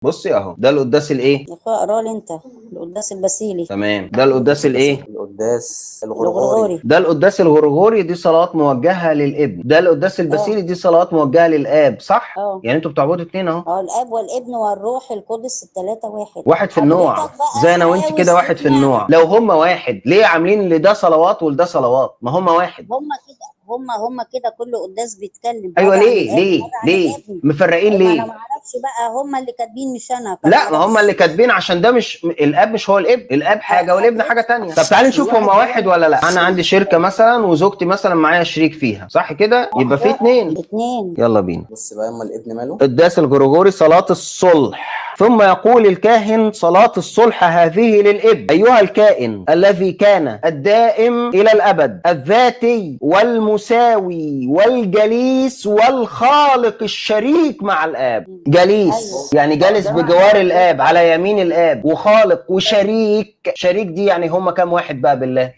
بصي اهو، ده القداس الايه؟ يا اخويا اقرا لي انت. القداس الباسيلي. تمام. ده القداس الايه؟ القداس الغرغوري. الغرغوري. ده القداس الغرغوري، دي صلوات موجهه للابن. ده القداس الباسيلي، دي صلوات موجهه للاب، صح؟ يعني انتوا بتعبدوا اتنين اهو. الاب والابن والروح القدس الثلاثه واحد. واحد في النوع، حضرتك بقى زي انا وانت كده عاوز واحد في تقنعني. النوع. لو هم واحد ليه عاملين لده صلوات ولده صلوات؟ ما هم واحد. هم كده كل قداس بيتكلم ايوه، مره عن ليه الاب ليه ومره عن ليه الابن. مفرقين ما انا ليه؟ ما اعرفش بقى، هم اللي كاتبين مش انا، فانا لا، ما ما هم اللي اعرفش. كاتبين، عشان ده مش الاب، مش هو الابن. الاب حاجه والابن حاجه تانية. طب تعالي نشوف هم واحد ولا لا. انا عندي شركه مثلا وزوجتي مثلا معايا شريك فيها، صح كده؟ يبقى في اتنين. يلا بينا. بص بقى، اما الابن ماله. قداس الغرغوري صلاة الصلح. ثم يقول الكاهن: صلاة الصلح هذه للابن، أيها الكائن الذي كان الدائم إلى الأبد، الذاتي والمساوي والجليس والخالق الشريك مع الآب. جليس يعني جالس بجوار الآب على يمين الآب، وخالق وشريك. شريك دي يعني هم كام واحد بقى بالله؟